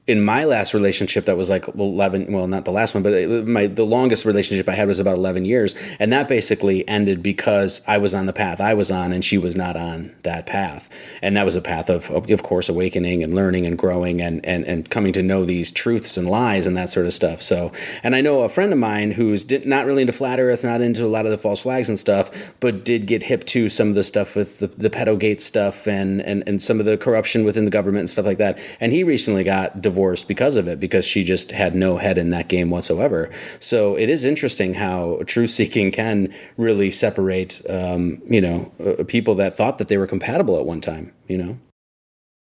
in my last relationship that was like 11, well, not the last one, but the longest relationship I had was about 11 years. And that basically ended because I was on the path I was on and she was not on that path. And that was a path of course, awakening and learning and growing and coming to know these truths and lies and that sort of stuff. So, and I know a friend of mine who's not really into flat earth, not into a lot of the false flags and stuff, but did get hip to some of the stuff with the pedogate stuff and some of the corruption within the government and stuff like that. And he recently got divorced because of it, because she just had no head in that game whatsoever. So it is interesting how truth seeking can really separate, people that thought that they were compatible at one time,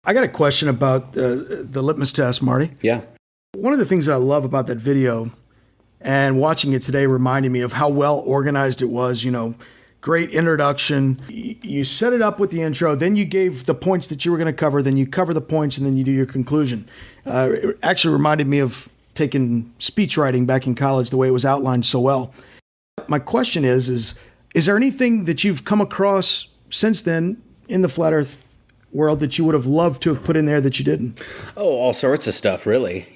I got a question about the litmus test, Marty. Yeah. One of the things that I love about that video and watching it today reminded me of how well organized it was, great introduction. You set it up with the intro, then you gave the points that you were going to cover, then you cover the points, and then you do your conclusion. It actually reminded me of taking speech writing back in college, the way it was outlined so well. My question is there anything that you've come across since then in the flat earth world that you would have loved to have put in there that you didn't? Oh, all sorts of stuff, really.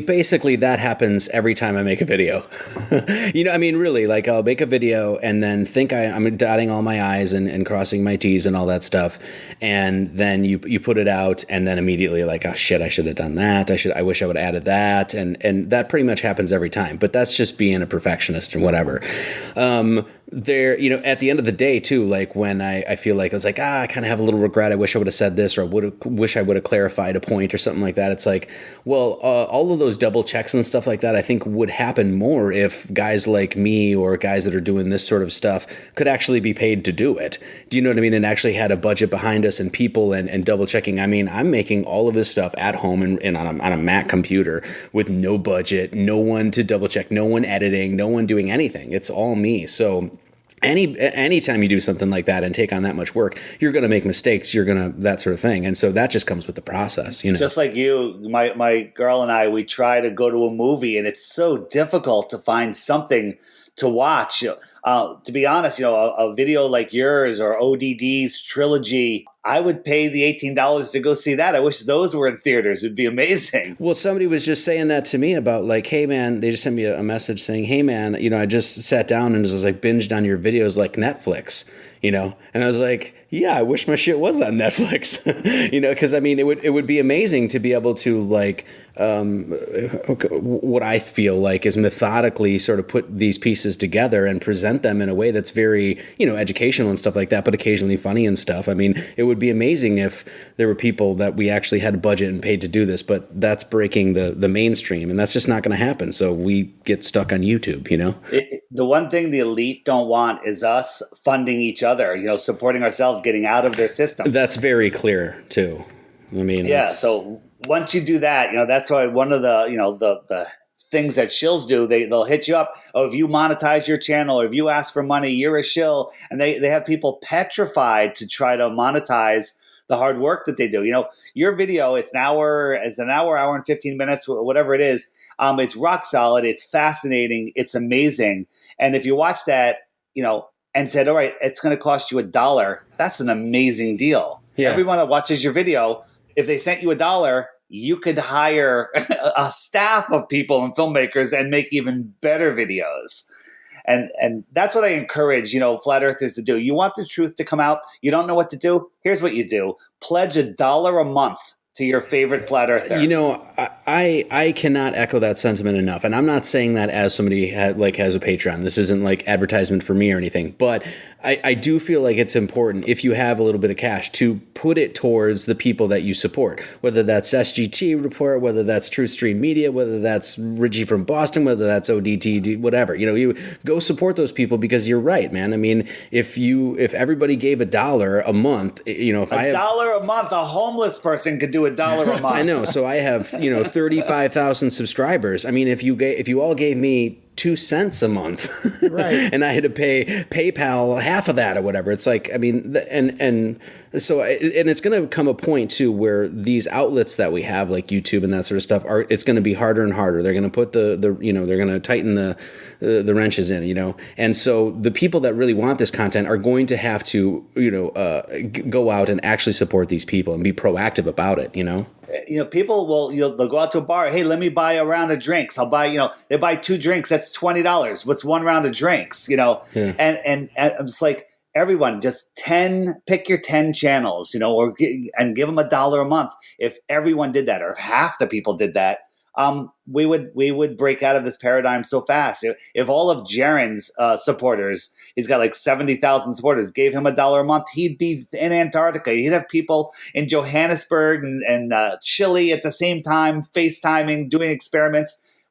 Basically that happens every time I make a video. Really, like I'll make a video and then think I'm dotting all my I's and crossing my T's and all that stuff. And then you put it out and then immediately like, oh shit, I should have done that. I wish I would have added that. And that pretty much happens every time, but that's just being a perfectionist and whatever. At the end of the day too, like when I feel like I was like, I kind of have a little regret. I wish I would have said this, or wish I would have clarified a point or something like that. It's like, well, all of those double checks and stuff like that, I think would happen more if guys like me or guys that are doing this sort of stuff could actually be paid to do it. Do you know what I mean? And actually had a budget behind us and people and double checking. I mean, I'm making all of this stuff at home and on a Mac computer with no budget, no one to double check, no one editing, no one doing anything. It's all me. So anytime you do something like that and take on that much work, you're going to make mistakes. You're going to that sort of thing. And so that just comes with the process, Just like you, my girl and I, we try to go to a movie and it's so difficult to find something to watch. To be honest, a video like yours or ODD's trilogy, I would pay the $18 to go see that. I wish those were in theaters. It'd be amazing. Well, somebody was just saying that to me about like, hey man, they just sent me a message saying, hey man, I just sat down and just like binged on your videos like Netflix, and I was like, yeah, I wish my shit was on Netflix, because it would be amazing to be able to like, what I feel like is methodically sort of put these pieces together and present them in a way that's very, educational and stuff like that, but occasionally funny and stuff. It would be amazing if there were people that we actually had a budget and paid to do this, but that's breaking the mainstream and that's just not going to happen. So we get stuck on YouTube, The one thing the elite don't want is us funding each other, supporting ourselves, getting out of their system. That's very clear too. So once you do that, that's why one of the things that shills do, they'll hit you up. Oh, if you monetize your channel or if you ask for money, you're a shill. And they have people petrified to try to monetize the hard work that they do. Your video, it's an hour and 15 minutes, whatever it is. It's rock solid. It's fascinating. It's amazing. And if you watch that, and said, all right, it's going to cost you $1, that's an amazing deal. Yeah. Everyone that watches your video, if they sent you $1, you could hire a staff of people and filmmakers and make even better videos. And that's what I encourage, flat earthers to do. You want the truth to come out. You don't know what to do. Here's what you do. Pledge $1 a month to your favorite flat earther. I cannot echo that sentiment enough. And I'm not saying that as somebody has a Patreon. This isn't like advertisement for me or anything. But I do feel like it's important, if you have a little bit of cash, to put it towards the people that you support, whether that's SGT Report, whether that's True Stream Media, whether that's Richie from Boston, whether that's ODT, whatever. You go support those people, because you're right, man. If everybody gave $1 a month, if I have $1 a month, a homeless person could do $1 a month. I know. So I have 35,000 subscribers. if you all gave me 2 cents a month, right, and I had to pay PayPal half of that or whatever, it's like, and so it's going to come a point too where these outlets that we have, like YouTube and that sort of stuff, it's going to be harder and harder. They're going to put they're going to tighten the wrenches in, and so the people that really want this content are going to have to go out and actually support these people and be proactive about it. People will, they'll go out to a bar. Hey, let me buy a round of drinks. I'll buy, they buy 2 drinks. That's $20. What's 1 round of drinks? And it's like, everyone just pick your 10 channels, and give them $1 a month. If everyone did that, or if half the people did that, we would break out of this paradigm so fast. If all of Jaren's supporters, he's got like 70,000 supporters, gave him $1 a month, he'd be in Antarctica. He'd have people in Johannesburg and Chile at the same time, FaceTiming, doing experiments.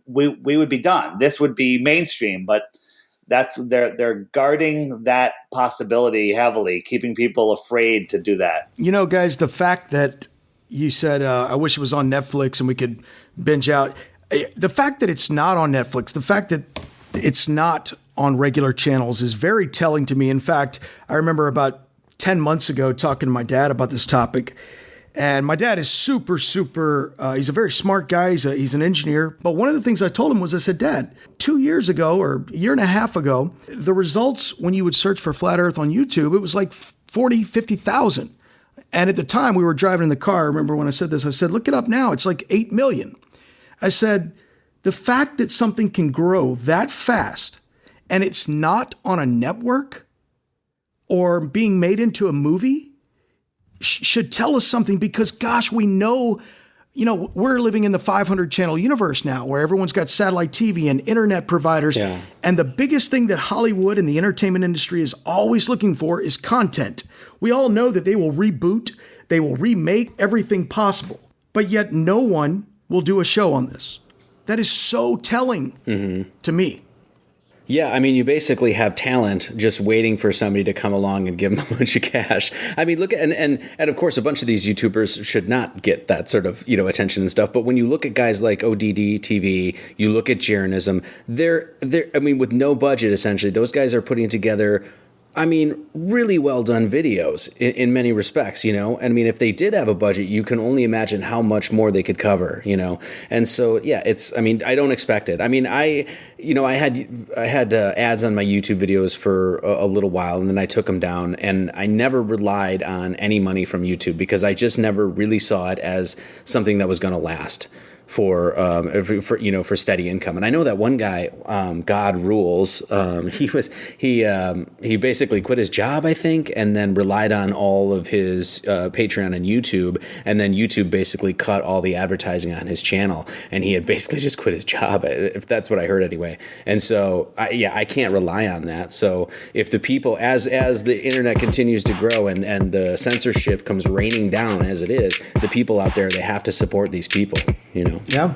We would be done. This would be mainstream, but they're guarding that possibility heavily, keeping people afraid to do that. Guys, the fact that you said, I wish it was on Netflix and we could binge out. The fact that it's not on Netflix, the fact that it's not on regular channels is very telling to me. In fact, I remember about 10 months ago talking to my dad about this topic. And my dad is super, he's a very smart guy. He's an engineer. But one of the things I told him was, I said, Dad, 2 years ago or a year and a half ago, the results when you would search for Flat Earth on YouTube, it was like 40, 50,000. And at the time we were driving in the car, I remember when I said this, I said, look it up now. It's like 8 million. I said, the fact that something can grow that fast and it's not on a network or being made into a movie should tell us something, because gosh, we know, we're living in the 500 channel universe now where everyone's got satellite TV and internet providers. Yeah. And the biggest thing that Hollywood and the entertainment industry is always looking for is content. We all know that they will reboot, they will remake everything possible, but yet no one will do a show on this. That is so telling to me. Yeah, I mean, you basically have talent just waiting for somebody to come along and give them a bunch of cash. I mean, look at and of course, a bunch of these YouTubers should not get that sort of attention and stuff. But when you look at guys like ODD TV, you look at Jarenism, they're I mean, with no budget, essentially, those guys are putting together, I mean, really well done videos in many respects, I mean, if they did have a budget, you can only imagine how much more they could cover, And so, yeah, I don't expect it. I mean, I had ads on my YouTube videos for a little while, and then I took them down, and I never relied on any money from YouTube because I just never really saw it as something that was going to last for steady income. And I know that one guy, God Rules, he basically quit his job, I think, and then relied on all of his Patreon and YouTube, and then YouTube basically cut all the advertising on his channel, and he had basically just quit his job, if that's what I heard anyway. And so I can't rely on that. So if the people, as the internet continues to grow and the censorship comes raining down as it is, the people out there, they have to support these people, Yeah.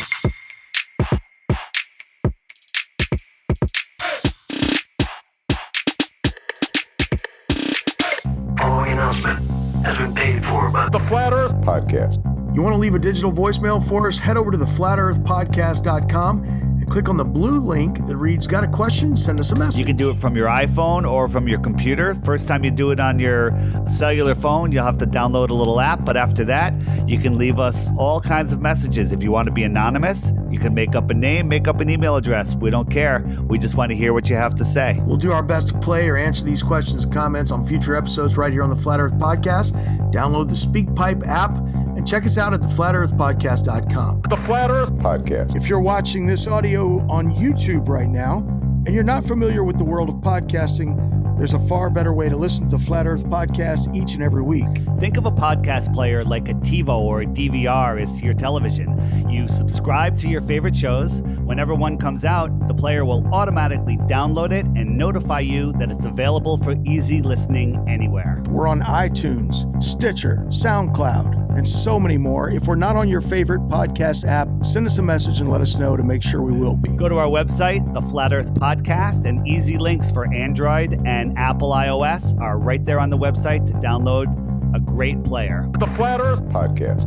Following announcement has been paid for by The Flat Earth Podcast. You want to leave a digital voicemail for us? Head over to theflatearthpodcast.com and click on the blue link that reads, got a question? Send us a message. You can do it from your iPhone or from your computer. First time you do it on your cellular phone, you'll have to download a little app. But after that, you can leave us all kinds of messages. If you want to be anonymous, you can make up a name, make up an email address. We don't care. We just want to hear what you have to say. We'll do our best to play or answer these questions and comments on future episodes right here on the Flat Earth Podcast. Download the SpeakPipe app and check us out at theflatearthpodcast.com. The Flat Earth Podcast. If you're watching this audio on YouTube right now and you're not familiar with the world of podcasting, there's a far better way to listen to the Flat Earth Podcast each and every week. Think of a podcast player like a TiVo or a DVR is to your television. You subscribe to your favorite shows. Whenever one comes out, the player will automatically download it and notify you that it's available for easy listening anywhere. We're on iTunes, Stitcher, SoundCloud, and so many more. If we're not on your favorite podcast app, send us a message and let us know to make sure we will be. Go to our website, the Flat Earth Podcast, and easy links for Android and Apple iOS are right there on the website to download a great player. The Flat Earth Podcast.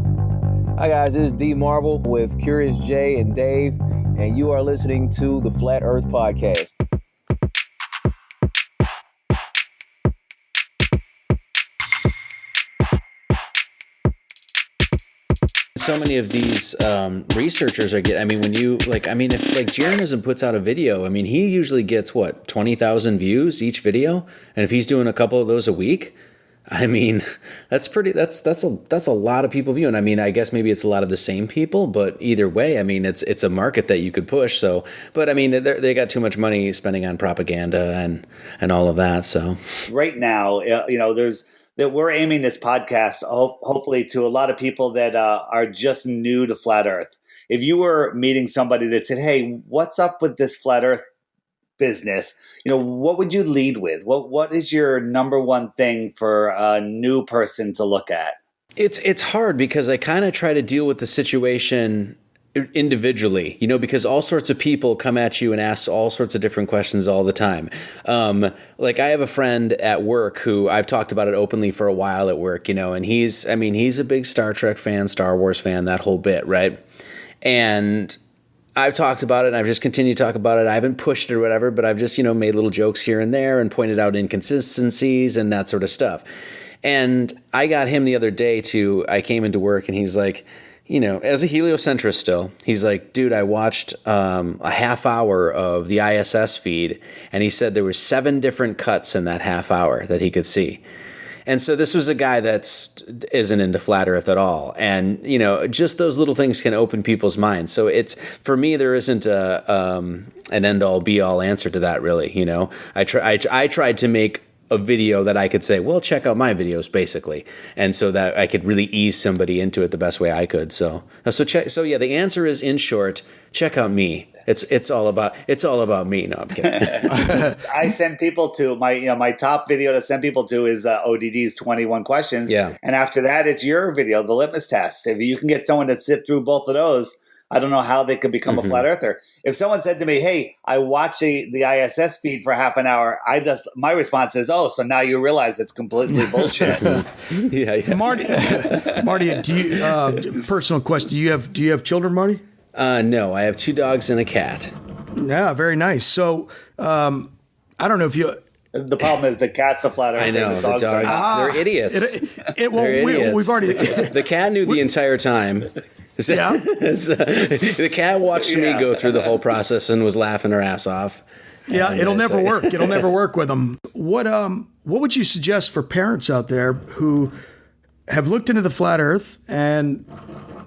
Hi guys, this is D Marble with Curious Jay and Dave, and you are listening to the Flat Earth Podcast. So many of these researchers are getting, I mean, when you, like, I mean, if like Jarenism puts out a video, I mean, he usually gets what, 20,000 views each video? And if he's doing a couple of those a week, I mean, that's a lot of people viewing. I mean, I guess maybe it's a lot of the same people, but either way, I mean, it's a market that you could push. So, but I mean, they got too much money spending on propaganda and all of that. So Right now, that we're aiming this podcast hopefully to a lot of people that are just new to flat Earth. If you were meeting somebody that said, "Hey, what's up with this flat Earth business?" what would you lead with? What is your number one thing for a new person to look at? it's hard because I kind of try to deal with the situation individually, because all sorts of people come at you and ask all sorts of different questions all the time. Like I have a friend at work who I've talked about it openly for a while at work, and he's a big Star Trek fan, Star Wars fan, that whole bit, right? And I've talked about it and I've just continued to talk about it. I haven't pushed it or whatever, but I've just, made little jokes here and there and pointed out inconsistencies and that sort of stuff. And I got him the other day I came into work and he's like, as a heliocentrist still, he's like, dude, I watched a half hour of the ISS feed and he said there were 7 different cuts in that half hour that he could see. And so this was a guy that isn't into flat Earth at all. And, just those little things can open people's minds. So for me, there isn't an end all be all answer to that really. I tried to make a video that I could say, well, check out my videos basically. And so that I could really ease somebody into it the best way I could. So yeah, the answer is, in short, check out me. It's all about me. No, I'm kidding. I send people to my top video to send people to is ODD's 21 questions. Yeah. And after that, it's your video, the litmus test. If you can get someone to sit through both of those, I don't know how they could become a flat earther. If someone said to me, "Hey, I watch the ISS feed for half an hour," my response is, "Oh, so now you realize it's completely bullshit." Yeah. Marty, do you personal question? Do you have children, Marty? No, I have 2 dogs and a cat. Yeah, very nice. So I don't know if you. The problem is the cat's a flat earther. I know, the dogs they're idiots. We've already. The cat knew the entire time. Yeah. The cat watched me go through the whole process and was laughing her ass off. Yeah, it'll never work. It'll never work with them. What would you suggest for parents out there who have looked into the flat Earth and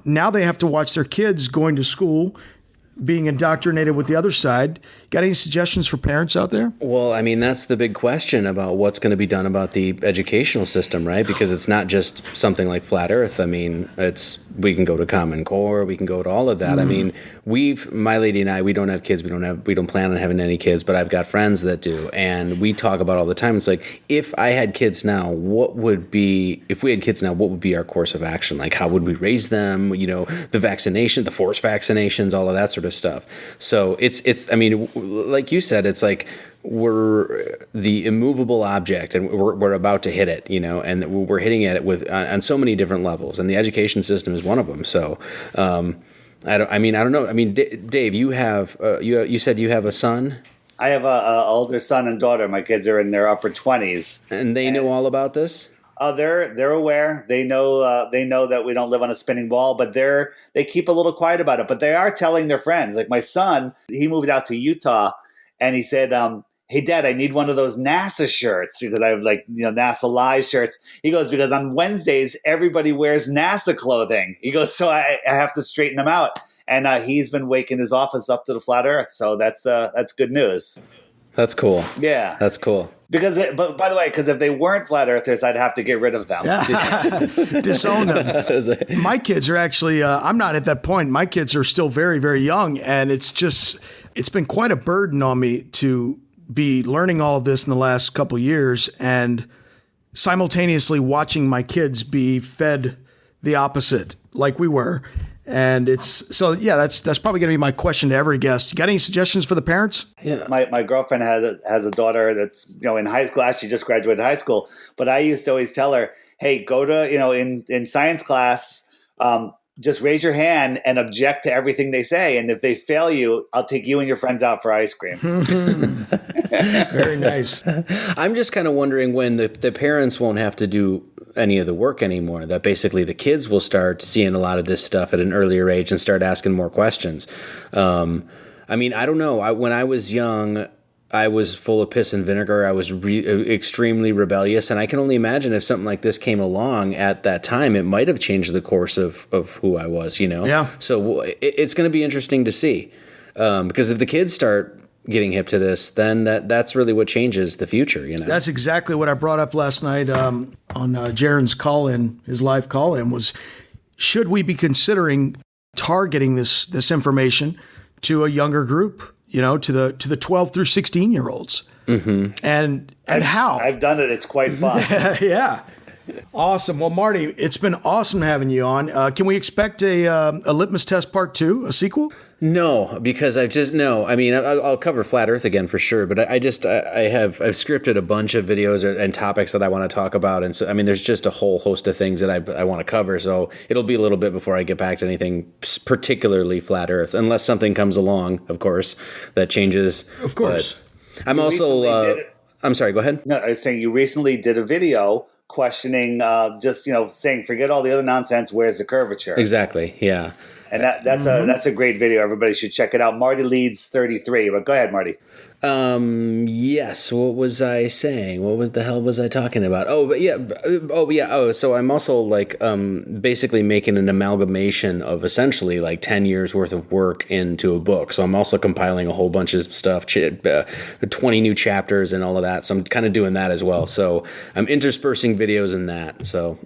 now they have to watch their kids going to school, being indoctrinated with the other side? Got any suggestions for parents out there? Well, I mean, that's the big question about what's going to be done about the educational system, right? Because it's not just something like flat Earth. I mean, we can go to Common Core, we can go to all of that. I mean, my lady and I, we don't have kids, we don't plan on having any kids, but I've got friends that do, and we talk about all the time. It's like, if we had kids now, what would be our course of action? Like, how would we raise them? The vaccination, the forced vaccinations, all of that sort of stuff. So I mean, like you said, it's like we're the immovable object and we're about to hit it, and we're hitting it on so many different levels, and the education system is one of them. So I don't know. I mean, Dave, you said you have a son? I have a older son and daughter. My kids are in their upper 20s. And they know all about this? Oh, they're aware. They know that we don't live on a spinning ball, but they keep a little quiet about it. But they are telling their friends. Like my son, he moved out to Utah, and he said, "Hey, Dad, I need one of those NASA shirts because I have NASA Live shirts." He goes, "Because on Wednesdays everybody wears NASA clothing." He goes, "So I have to straighten them out." And he's been waking his office up to the flat Earth, so that's good news. That's cool. Yeah, that's cool. But by the way, because if they weren't flat earthers, I'd have to get rid of them. Disown them. My kids are actually, I'm not at that point. My kids are still very, very young. And it's been quite a burden on me to be learning all of this in the last couple of years and simultaneously watching my kids be fed the opposite like we were. And that's probably going to be my question to every guest. You got any suggestions for the parents? Yeah. My girlfriend has a daughter that's in high school. Actually, just graduated high school. But I used to always tell her, "Hey, go to in science class, just raise your hand and object to everything they say. And if they fail you, I'll take you and your friends out for ice cream." Very nice. I'm just kind of wondering when the parents won't have to do any of the work anymore, that basically the kids will start seeing a lot of this stuff at an earlier age and start asking more questions. I mean, I don't know. When I was young, I was full of piss and vinegar. I was extremely rebellious. And I can only imagine if something like this came along at that time, it might have changed the course of who I was, you know? Yeah. So it's going to be interesting to see. Because if the kids start getting hip to this, then that's really what changes the future, you know? That's exactly what I brought up last night on Jaron's call-in, his live call-in, was should we be considering targeting this information to a younger group, you know, to the 12 through 16 year olds, and how I've done it. It's quite fun. yeah, awesome. Well, Marty, it's been awesome having you on. Can we expect a litmus test part 2, a sequel? No, because I've I'll cover Flat Earth again for sure, but I've scripted a bunch of videos and topics that I want to talk about. And so, I mean, there's just a whole host of things that I want to cover. So it'll be a little bit before I get back to anything particularly Flat Earth, unless something comes along, of course, that changes. Of course. But I'm also, I'm sorry, go ahead. No, I was saying you recently did a video questioning, saying, forget all the other nonsense. Where's the curvature? Exactly. Yeah. And that's a great video. Everybody should check it out. Marty Leeds33. But go ahead, Marty. Yes. What was I saying? What the hell was I talking about? So I'm also basically making an amalgamation of essentially like 10 years worth of work into a book. So I'm also compiling a whole bunch of stuff, 20 new chapters and all of that. So I'm kind of doing that as well. So I'm interspersing videos in that. So,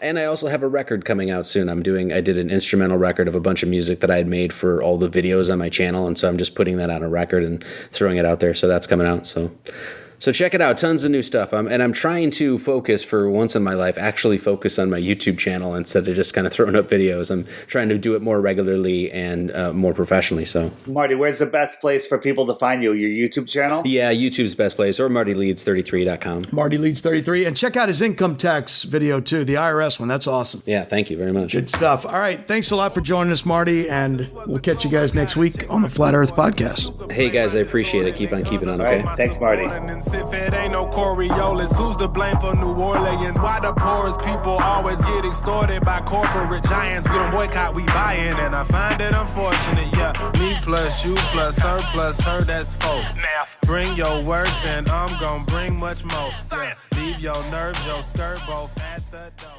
and I also have a record coming out soon. I did an instrumental record of a bunch of music that I had made for all the videos on my channel. And so I'm just putting that on a record and throwing it out there. So that's coming out. So check it out. Tons of new stuff. And I'm trying to focus for once in my life, actually focus on my YouTube channel instead of just kind of throwing up videos. I'm trying to do it more regularly and more professionally. So Marty, where's the best place for people to find you? Your YouTube channel? Yeah, YouTube's best place, or MartyLeeds33.com. Marty Leeds33. And check out his income tax video too, the IRS one. That's awesome. Yeah, thank you very much. Good stuff. All right. Thanks a lot for joining us, Marty. And we'll catch you guys next week on the Flat Earth Podcast. Hey guys, I appreciate it. Keep on keeping on, okay? Right. Thanks, Marty. If it ain't no Coriolis, who's to blame for New Orleans? Why the poorest people always get extorted by corporate giants? We don't boycott, we buy in, and I find it unfortunate. Yeah, me plus you plus her, that's 4. Now bring your worst, and I'm gonna bring much more. Yeah, leave your nerves, your skirt both at the door.